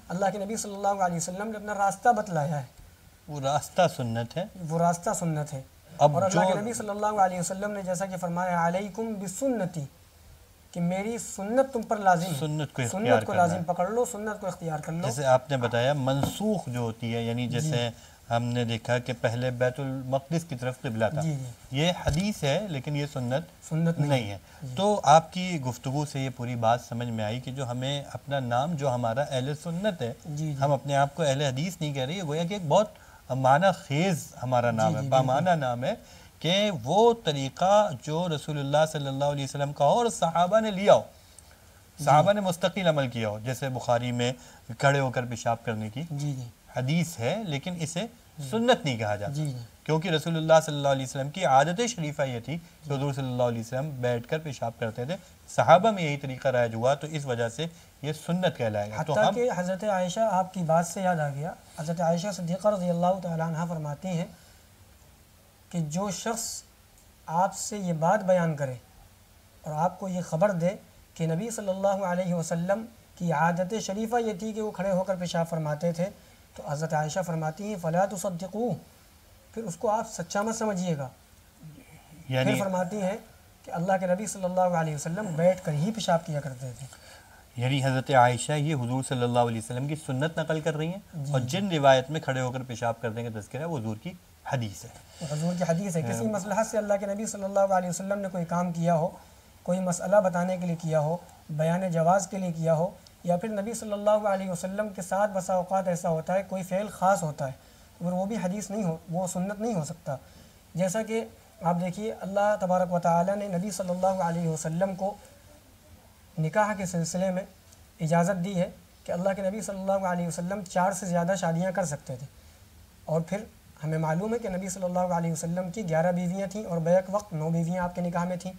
اللہ کے نبی صلی اللہ علیہ وسلم نے اپنا راستہ بتلایا ہے، وہ راستہ سنت ہے، وہ راستہ سنت ہے. اور اللہ کے نبی صلی اللہ علیہ وسلم نے جیسا کہ فرمایا علیکم بسنتی، کہ میری سنت تم پر لازم ہے، سنت کو لازم پکڑ لو، سنت کو اختیار کر لو. جیسے آپ نے بتایا منسوخ جو ہوتی ہے، یعنی جیسے ہم نے دیکھا کہ پہلے بیت المقدس کی طرف قبلہ تھا، یہ حدیث ہے لیکن یہ سنت نہیں ہے. تو آپ کی گفتگو سے یہ پوری بات سمجھ میں آئی کہ جو ہمیں اپنا نام جو ہمارا اہل سنت ہے، ہم اپنے آپ کو اہل حدیث نہیں کہہ رہے، گویا کہ ایک بہت معنی خیز ہمارا نام ہے، بامعنی نام ہے، کہ وہ طریقہ جو رسول اللہ صلی اللہ علیہ وسلم کا ہو اور صحابہ نے لیا ہو، صحابہ نے مستقل عمل کیا ہو. جیسے بخاری میں کھڑے ہو کر پیشاب کرنے کی حدیث ہے لیکن اسے سنت نہیں کہا جاتا، کیونکہ رسول اللہ صلی اللہ علیہ وسلم کی عادت شریفہ یہ تھی کہ حضور صلی اللہ علیہ وسلم بیٹھ کر پیشاب کرتے تھے، صحابہ میں یہی طریقہ رائج ہوا، تو اس وجہ سے یہ سنت کہلائے گا. حتیٰ کہ حضرت عائشہ، آپ کی بات سے یاد آ گیا، حضرت عائشہ صدیقہ رضی اللہ تعالیٰ عنہ فرماتی ہیں کہ جو شخص آپ سے یہ بات بیان کرے اور آپ کو یہ خبر دے کہ نبی صلی اللہ علیہ وسلم کی عادت شریفہ یہ تھی کہ وہ کھڑے ہو کر پیشاب فرماتے تھے، تو حضرت عائشہ فرماتی ہیں فلا تصدقوہ، پھر اس کو آپ سچا مت سمجھیے گا. پھر فرماتی ہیں کہ اللہ کے نبی صلی اللہ علیہ وسلم بیٹھ کر ہی پیشاب کیا کرتے تھے. یعنی حضرت عائشہ یہ حضور صلی اللہ علیہ وسلم کی سنت نقل کر رہی ہیں، اور جن روایت میں کھڑے ہو کر پیشاب کرنے کا تذکرہ ہے وہ حضور کی حدیث ہے. حضور کی حدیث ہے. کسی مصلحت سے اللہ کے نبی صلی اللہ علیہ وسلم نے کوئی کام کیا ہو، کوئی مسئلہ بتانے کے لیے کیا ہو، بیان جواز کے لیے کیا ہو، یا پھر نبی صلی اللہ علیہ وسلم کے ساتھ بسا اوقات ایسا ہوتا ہے کوئی فعل خاص ہوتا ہے، اور وہ بھی حدیث نہیں ہو، وہ سنت نہیں ہو سکتا. جیسا کہ آپ دیکھیے اللہ تبارک و تعالیٰ نے نبی صلی اللہ علیہ وسلم کو نکاح کے سلسلے میں اجازت دی ہے کہ اللہ کے نبی صلی اللہ علیہ وسلم 4 سے زیادہ شادیاں کر سکتے تھے. اور پھر ہمیں معلوم ہے کہ نبی صلی اللہ علیہ وسلم کی 11 بیویاں تھیں اور بیک وقت 9 بیویاں آپ کے نکاح میں تھیں.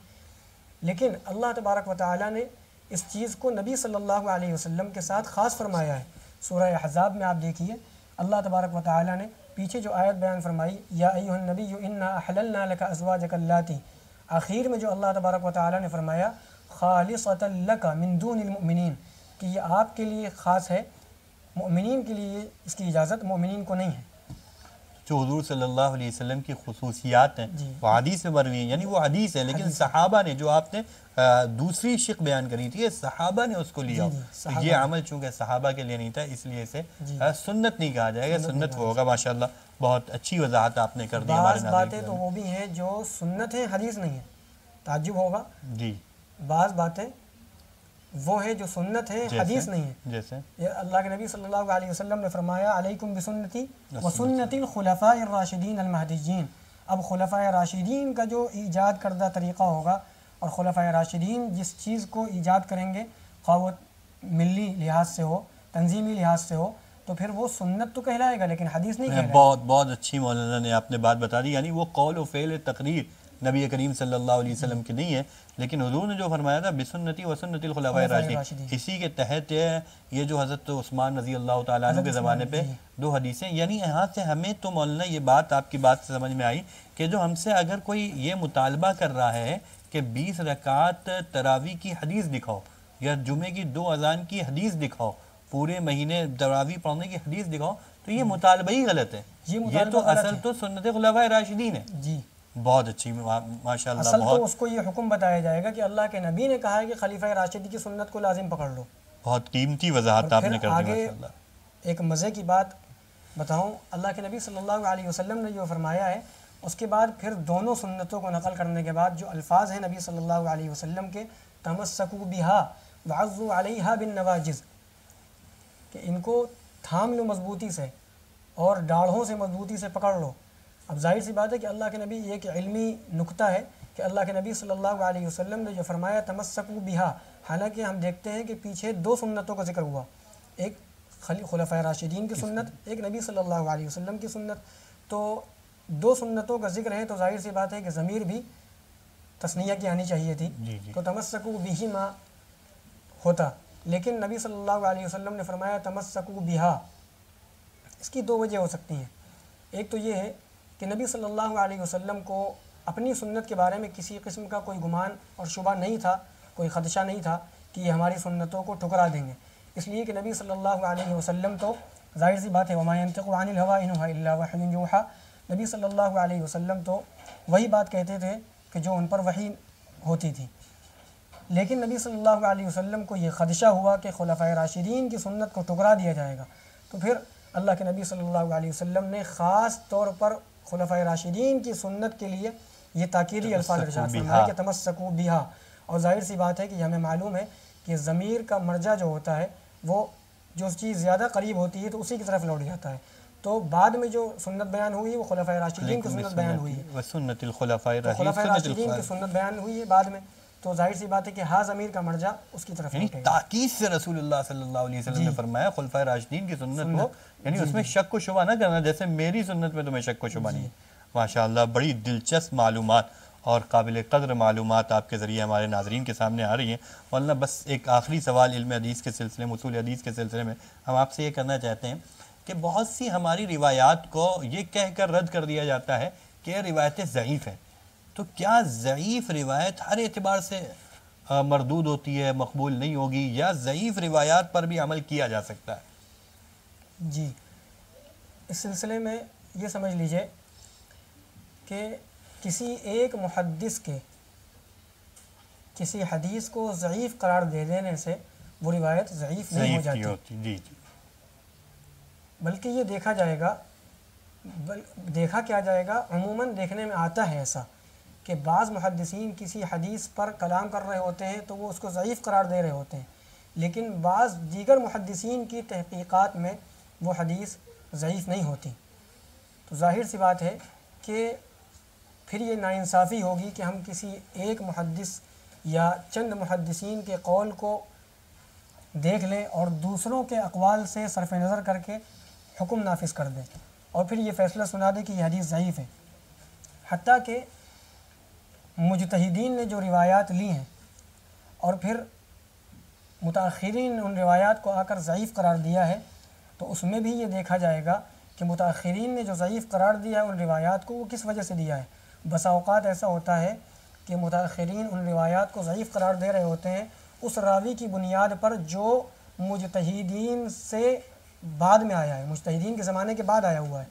لیکن اللہ تبارک و تعالیٰ نے اس چیز کو نبی صلی اللہ علیہ وسلم کے ساتھ خاص فرمایا ہے. سورہ احزاب میں آپ دیکھیے اللہ تبارک و تعالیٰ نے پیچھے جو آیت بیان فرمائی یا ایھا النبی انا احللنا لک ازواجک اللاتی، آخر میں جو اللہ تبارک و تعالیٰ نے فرمایا خالصۃ لک من دون المؤمنین، کہ یہ آپ کے لیے خاص ہے، مؤمنین کے لیے اس کی اجازت مومنین کو نہیں ہے. جو حضور صلی اللہ علیہ وسلم کی خصوصیات ہیں وہ حدیث میں مروی ہیں، یعنی وہ حدیث ہے لیکن صحابہ نے جو آپ نے دوسری شق بیان کری تھی صحابہ نے اس کو لیا، یہ عمل چونکہ صحابہ کے لیے نہیں تھا اس لیے اسے سنت نہیں کہا جائے گا، سنت وہ ہوگا. ماشاءاللہ بہت اچھی وضاحت آپ نے کر دی. بعض باتیں تو وہ بھی ہیں جو سنت ہیں حدیث نہیں ہے، تعجب ہوگا. بعض باتیں وہ ہیں جو سنت ہیں حدیث نہیں ہے. جیسے اللہ کے نبی صلی اللہ علیہ وسلم نے فرمایا علیکم بسنتی وسنت الخلفاء الراشدین المہدیین. اب خلفاء راشدین کا جو ایجاد کردہ طریقہ ہوگا، اور خلفاء راشدین جس چیز کو ایجاد کریں گے خواہ وہ ملی لحاظ سے ہو، تنظیمی لحاظ سے ہو، تو پھر وہ سنت تو کہلائے گا لیکن حدیث نہیں کہلائے گا. بہت اچھی مولانا نے آپ نے بات بتا دی. یعنی وہ قول و فعل تقریر نبی کریم صلی اللہ علیہ وسلم کی نہیں ہے، لیکن حضور نے جو فرمایا تھا بسنتی و سنت الخلفاء الراشدین، اسی کے تحت یہ جو حضرت عثمان رضی اللہ تعالیٰ عنہ کے زمانے پہ 2 حدیثیں، یعنی یہاں سے ہمیں تو مولانا یہ بات آپ کی بات سے سمجھ میں آئی کہ جو ہم سے اگر کوئی یہ مطالبہ کر رہا ہے کہ 20 رکعت تراویح کی حدیث دکھاؤ یا جمعے کی 2 اذان کی حدیث دکھاؤ، پورے مہینے تراویح پڑھنے کی حدیث دکھاؤ، تو یہ مطالبہ ہی غلط ہے. یہ تو اصل تو سنت خلفاء راشدین ہے. بہت اچھی ماشاءاللہ. اصل تو اس کو یہ حکم بتایا جائے گا کہ اللہ کے نبی نے کہا ہے کہ خلیفہ راشدی کی سنت کو لازم پکڑ لو. بہت قیمتی وضاحت آپ نے کر دی. آگے ایک مزے کی بات بتاؤں، اللہ کے نبی صلی اللہ علیہ وسلم نے جو فرمایا ہے اس کے بعد پھر دونوں سنتوں کو نقل کرنے کے بعد جو الفاظ ہیں نبی صلی اللہ علیہ وسلم کے تمسکوا بہا وعضوا علیہا بالنواجذ، کہ ان کو تھام لو مضبوطی سے اور ڈاڑھوں سے مضبوطی سے پکڑ لو۔ اب ظاہر سی بات ہے کہ اللہ کے نبی، یہ ایک علمی نکتہ ہے کہ اللہ کے نبی صلی اللہ علیہ وسلم نے جو فرمایا تمسکوا بہا، حالانکہ ہم دیکھتے ہیں کہ پیچھے دو سنتوں کا ذکر ہوا، ایک خلفائے راشدین کی سنت، ایک نبی صلی اللہ علیہ وسلم کی سنت۔ تو دو سنتوں کا ذکر ہے تو ظاہر سی بات ہے کہ ضمیر بھی تثنیہ کی آنی چاہیے تھی، تو تمسکوا بہما ہوتا، لیکن نبی صلی اللہ علیہ وسلم نے فرمایا تمسکوا بہا۔ اس کی دو وجہ ہو سکتی ہیں، ایک تو یہ ہے کہ نبی صلی اللہ علیہ وسلم کو اپنی سنت کے بارے میں کسی قسم کا کوئی گمان اور شبہ نہیں تھا، کوئی خدشہ نہیں تھا کہ یہ ہماری سنتوں کو ٹھکرا دیں گے، اس لیے کہ نبی صلی اللہ علیہ وسلم تو ظاہر سی بات ہے وما ينطق عن الهوى ان هو الا وحی یوحى، نبی صلی اللہ علیہ وسلم تو وہی بات کہتے تھے کہ جو ان پر وحی ہوتی تھی، لیکن نبی صلی اللہ علیہ وسلم کو یہ خدشہ ہوا کہ خلفائے راشدین کی سنت کو ٹکرا دیا جائے گا، تو پھر اللہ کے نبی صلی اللہ علیہ وسلم نے خاص طور پر خلفائے راشدین کی سنت کے لیے یہ تاکیدی الفاظ ارشاد فرمایا کہ تمسکوا بہا۔ اور ظاہر سی بات ہے کہ ہمیں معلوم ہے کہ ضمیر کا مرجع جو ہوتا ہے وہ جو چیز زیادہ قریب ہوتی ہے تو اسی کی طرف لوٹ جاتا ہے، تو بعد میں جو سنت بیان ہوئی ہے وہ خلفائے راشدین کی سنت بیان ہوئی ہے، وسنت الخلفاء خلفائے راشدین کی سنت بیان ہوئی ہے بعد میں، تو ظاہر سی بات ہے کہ ہاں ضمیر کا مرجع اس کی طرف یعنی لوٹے گا۔ تاکید سے رسول اللہ صلی اللہ علیہ وسلم نے فرمایا خلفائے راشدین کی سنت کو، یعنی اس میں شک و شبہ نہ کرنا، جیسے میری سنت میں تمہیں شک و شبہ نہیں ہے۔ ماشاءاللہ بڑی دلچسپ معلومات اور قابل قدر معلومات آپ کے ذریعے ہمارے ناظرین کے سامنے آ رہی ہیں۔ مولانا بس ایک آخری سوال علم حدیث کے سلسلے میں، اصول حدیث کے سلسلے میں ہم آپ سے یہ کرنا چاہتے ہیں کہ بہت سی ہماری روایات کو یہ کہہ کر رد کر دیا جاتا ہے کہ یہ روایتیں ضعیف ہیں، تو کیا ضعیف روایت ہر اعتبار سے مردود ہوتی ہے، مقبول نہیں ہوگی، یا ضعیف روایات پر بھی عمل کیا جا سکتا ہے؟ جی، اس سلسلے میں یہ سمجھ لیجئے کہ کسی ایک محدث کے کسی حدیث کو ضعیف قرار دے دینے سے وہ روایت ضعیف نہیں ہو جاتی، جی، بلکہ یہ دیکھا جائے گا، دیکھا کیا جائے گا، عموماً دیکھنے میں آتا ہے ایسا کہ بعض محدثین کسی حدیث پر کلام کر رہے ہوتے ہیں تو وہ اس کو ضعیف قرار دے رہے ہوتے ہیں، لیکن بعض دیگر محدثین کی تحقیقات میں وہ حدیث ضعیف نہیں ہوتی، تو ظاہر سی بات ہے کہ پھر یہ ناانصافی ہوگی کہ ہم کسی ایک محدث یا چند محدثین کے قول کو دیکھ لیں اور دوسروں کے اقوال سے صرف نظر کر کے حکم نافذ کر دیں اور پھر یہ فیصلہ سنا دیں کہ یہ حدیث ضعیف ہے، حتیٰ کہ مجتہدین نے جو روایات لی ہیں اور پھر متاخرین نے ان روایات کو آ کر ضعیف قرار دیا ہے، تو اس میں بھی یہ دیکھا جائے گا کہ متاخرین نے جو ضعیف قرار دیا ہے ان روایات کو وہ کس وجہ سے دیا ہے۔ بسا اوقات ایسا ہوتا ہے کہ متاخرین ان روایات کو ضعیف قرار دے رہے ہوتے ہیں اس راوی کی بنیاد پر جو مجتہدین سے بعد میں آیا ہے، مجتہدین کے زمانے کے بعد آیا ہوا ہے،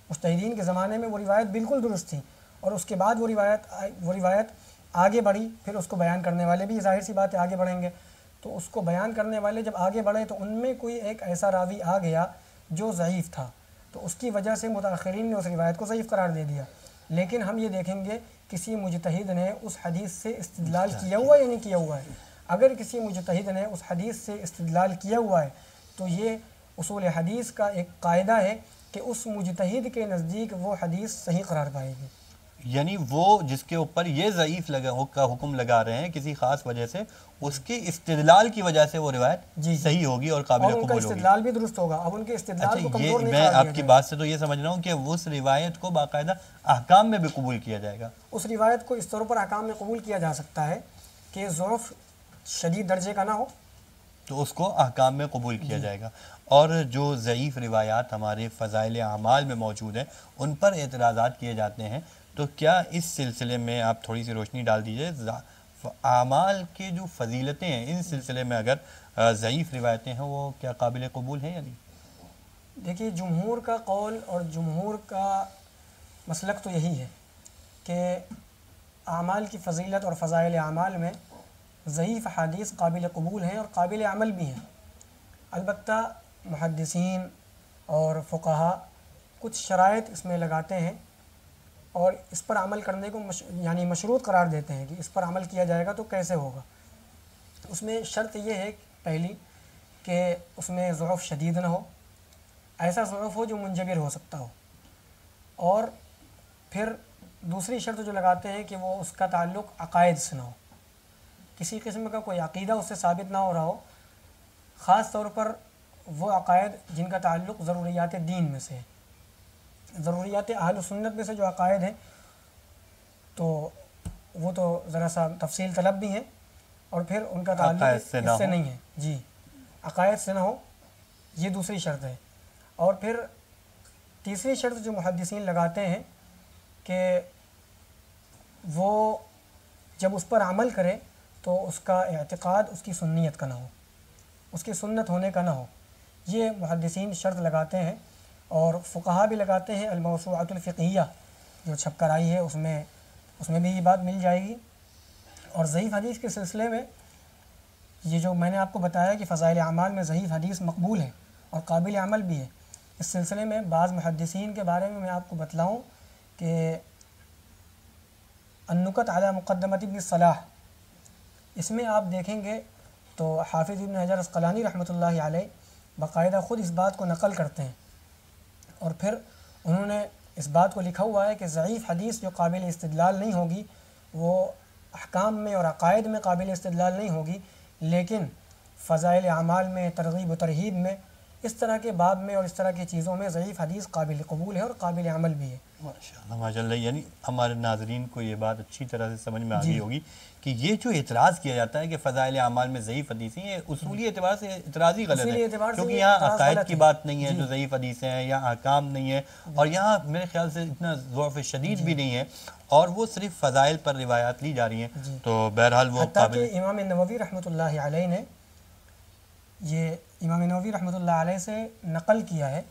مجتہدین کے زمانے میں وہ روایت بالکل درست تھی اور اس کے بعد وہ روایت آگے بڑھی، پھر اس کو بیان کرنے والے بھی ظاہر سی بات ہے آگے بڑھیں گے، تو اس کو بیان کرنے والے جب آگے بڑھے تو ان میں کوئی ایک ایسا راوی آ گیا جو ضعیف تھا، تو اس کی وجہ سے متاخرین نے اس روایت کو ضعیف قرار دے دیا، لیکن ہم یہ دیکھیں گے کسی مجتہد نے اس حدیث سے استدلال کیا ہوا ہے یا نہیں کیا ہوا ہے۔ اگر کسی مجتہد نے اس حدیث سے استدلال کیا ہوا ہے تو یہ اصول حدیث کا ایک قاعدہ ہے کہ اس مجتہد کے نزدیک وہ حدیث صحیح قرار پائے گی، یعنی وہ جس کے اوپر یہ ضعیف کا حکم لگا رہے ہیں کسی خاص وجہ سے، اس کے استدلال کی وجہ سے وہ روایت صحیح ہوگی اور قابل اور ان کا قبول ہوگی، استدلال بھی درست ہوگا۔ اب ان کے استدلال کو کمزور نہیں میں قرار آپ دیا کی جائے بات سے تو یہ سمجھ رہا ہوں کہ اس روایت کو باقاعدہ احکام میں بھی قبول کیا جائے گا، اس روایت کو اس طور پر احکام میں قبول کیا جا سکتا ہے کہ ضعف شدید درجے کا نہ ہو تو اس کو احکام میں قبول کیا جائے گا۔ اور جو ضعیف روایات ہمارے فضائل اعمال میں موجود ہیں ان پر اعتراضات کیے جاتے ہیں، تو کیا اس سلسلے میں آپ تھوڑی سی روشنی ڈال دیجئے، اعمال کے جو فضیلتیں ہیں ان سلسلے میں اگر ضعیف روایتیں ہیں وہ کیا قابل قبول ہیں یا نہیں؟ دیکھیے، جمہور کا قول اور جمہور کا مسلک تو یہی ہے کہ اعمال کی فضیلت اور فضائل اعمال میں ضعیف حدیث قابل قبول ہیں اور قابل عمل بھی ہیں، البتہ محدثین اور فقہا کچھ شرائط اس میں لگاتے ہیں اور اس پر عمل کرنے کو یعنی مشروط قرار دیتے ہیں کہ اس پر عمل کیا جائے گا تو کیسے ہوگا۔ اس میں شرط یہ ہے پہلی کہ اس میں ضعف شدید نہ ہو، ایسا ضعف ہو جو منجبر ہو سکتا ہو. اور پھر دوسری شرط جو لگاتے ہیں کہ وہ اس کا تعلق عقائد سے نہ ہو، کسی قسم کا کوئی عقیدہ اس سے ثابت نہ ہو رہا ہو، خاص طور پر وہ عقائد جن کا تعلق ضروریات دین میں سے ہے. ضروریات اہل سنت میں سے جو عقائد ہیں تو وہ تو ذرا سا تفصیل طلب بھی ہیں، اور پھر ان کا تعلق اس سے نہیں ہے. جی، عقائد سے نہ ہو، یہ دوسری شرط ہے. اور پھر تیسری شرط جو محدثین لگاتے ہیں کہ وہ جب اس پر عمل کرے تو اس کا اعتقاد اس کی سنیت کا نہ ہو، اس کی سنت ہونے کا نہ ہو. یہ محدثین شرط لگاتے ہیں. اور فقہا بھی لگاتے ہیں. الموسوعۃ الفقہیہ جو چھپ کر آئی ہے اس میں بھی یہ بات مل جائے گی. اور ضعیف حدیث کے سلسلے میں یہ جو میں نے آپ کو بتایا کہ فضائل اعمال میں ضعیف حدیث مقبول ہے اور قابل عمل بھی ہے، اس سلسلے میں بعض محدثین کے بارے میں آپ کو بتلاؤں کہ النکت علی مقدمۃ ابن صلاح، اس میں آپ دیکھیں گے تو حافظ ابن حجر عسقلانی رحمۃ اللہ علیہ باقاعدہ خود اس بات کو نقل کرتے ہیں، اور پھر انہوں نے اس بات کو لکھا ہوا ہے کہ ضعیف حدیث جو قابل استدلال نہیں ہوگی وہ احکام میں اور عقائد میں قابل استدلال نہیں ہوگی، لیکن فضائل اعمال میں، ترغیب و ترہیب میں، اس طرح کے باب میں اور اس طرح کی چیزوں میں ضعیف حدیث قابل قبول ہے اور قابل عمل بھی ہے. ماشاء اللہ. یعنی ہمارے ناظرین کو یہ بات اچھی طرح سے سمجھ میں آ گئی ہوگی کہ یہ جو اعتراض کیا جاتا ہے کہ فضائل اعمال میں ضعیف حدیثیں، یہ اصولی اعتبار سے اعتراض ہی غلط ہے، کیونکہ یہاں عقائد کی بات نہیں ہے جو ضعیف حدیثیں ہیں، یا احکام نہیں ہے، اور یہاں میرے خیال سے اتنا ضعف شدید بھی نہیں ہے، اور وہ صرف فضائل پر روایات لی جا رہی ہیں. تو بہرحال وہ قابل. امام نووی رحمۃ اللہ علیہ نے یہ امام نووی رحمۃ اللہ علیہ سے نقل کیا ہے.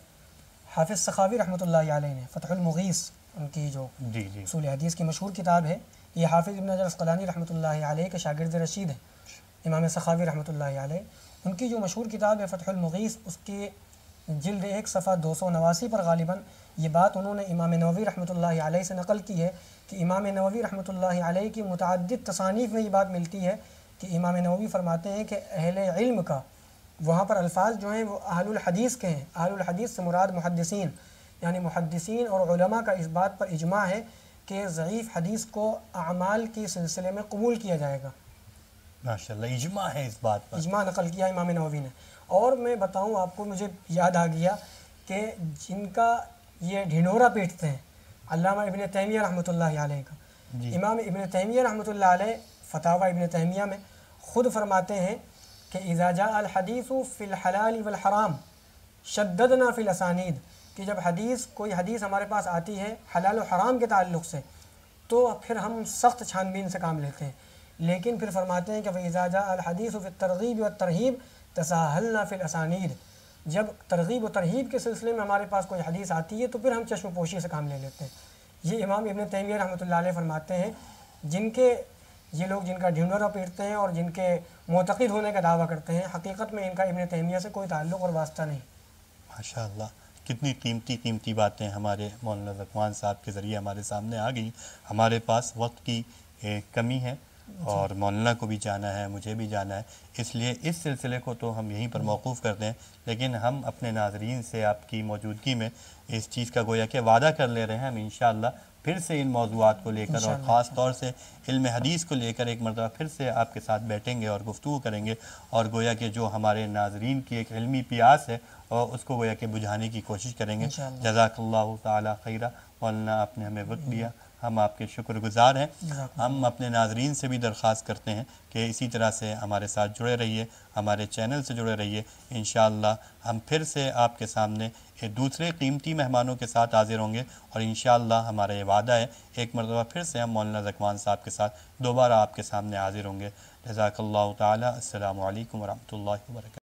حافظ سخاوی رحمۃ اللہ علیہ نے فتح المغیث، ان کی جو اصول حدیث کی مشہور کتاب ہے، یہ حافظ ابن حجر عسقلانی رحمۃ اللہ علیہ کے شاگرد رشید ہیں امام سخاوی رحمۃ اللہ علیہ. ان کی جو مشہور کتاب ہے فتح المغیث، اس کی جلد 1 صفحہ 289 پر غالباً یہ بات انہوں نے امام نووی رحمۃ اللہ علیہ سے نقل کی ہے کہ امام نووی رحمۃ اللہ علیہ کی متعدد تصانیف میں یہ بات ملتی ہے کہ امام نووی فرماتے ہیں کہ اہل علم کا، وہاں پر الفاظ جو ہیں وہ اہل الحدیث کے ہیں، اہل الحدیث سے مراد محدثین، یعنی محدثین اور علماء کا اس بات پر اجماع ہے کہ ضعیف حدیث کو اعمال کے سلسلے میں قبول کیا جائے گا. ماشاءاللہ اجماع ہے اس بات پر، اجماع نقل کیا امام نووی نے. اور میں بتاؤں آپ کو، مجھے یاد آ گیا کہ جن کا یہ ڈھنڈورا پیٹتے ہیں علامہ ابن تیمیہ رحمۃ اللہ علیہ کا، امام ابن تیمیہ رحمۃ اللہ علیہ فتاوی ابن تیمیہ میں خود فرماتے ہیں کہ اذا جاء الحدیث فی الحلال والحرام شددنا فی الاسانید، کہ جب کوئی حدیث ہمارے پاس آتی ہے حلال و حرام کے تعلق سے تو پھر ہم سخت چھان بین سے کام لیتے ہیں. لیکن پھر فرماتے ہیں کہ فَإِذَا جَاءَ الْحَدِيثُ فِي التَّرْغِيبِ وَالتَّرْهِيبِ تَسَاهَلْنَا فِي الْأَسَانِيدِ، جب ترغیب و ترہیب کے سلسلے میں ہمارے پاس کوئی حدیث آتی ہے تو پھر ہم چشم پوشی سے کام لے لیتے ہیں. یہ امام ابن تیمیہ رحمۃ اللہ علیہ فرماتے ہیں، یہ لوگ جن کا ڈھنڈورا پیٹتے ہیں اور جن کے معتقد ہونے کا دعویٰ کرتے ہیں، حقیقت میں ان کا ابن تیمیہ سے کوئی تعلق اور واسطہ نہیں. ماشاءاللہ کتنی قیمتی باتیں ہمارے مولانا ذکوان صاحب کے ذریعے ہمارے سامنے آ گئیں. ہمارے پاس وقت کی کمی ہے اور مولانا کو بھی جانا ہے، مجھے بھی جانا ہے، اس لیے اس سلسلے کو تو ہم یہیں پر موقوف کرتے ہیں. لیکن ہم اپنے ناظرین سے آپ کی موجودگی میں اس چیز کا گویا کہ وعدہ کر لے رہے ہیں، ہم انشاءاللہ پھر سے ان موضوعات کو لے کر اور خاص طور سے علم حدیث کو لے کر ایک مرتبہ پھر سے آپ کے ساتھ بیٹھیں گے اور گفتگو کریں گے، اور گویا کہ جو ہمارے ناظرین کی ایک علمی پیاس ہے اور اس کو گویا کہ بجھانے کی کوشش کریں گے. جزاک اللہ تعالی خیرہ. مولانا آپ نے ہمیں وقت دیا، ہم آپ کے شکر گزار ہیں. ہم اپنے ناظرین سے بھی درخواست کرتے ہیں کہ اسی طرح سے ہمارے ساتھ جڑے رہیے، ہمارے چینل سے جڑے رہیے. انشاءاللہ ہم پھر سے آپ کے سامنے دوسرے قیمتی مہمانوں کے ساتھ حاضر ہوں گے، اور انشاءاللہ ہمارا یہ وعدہ ہے ایک مرتبہ پھر سے ہم مولانا ذکوان صاحب کے ساتھ دوبارہ آپ کے سامنے حاضر ہوں گے. جزاک اللہ تعالی. السلام علیکم ورحمۃ اللہ وبرکاتہ.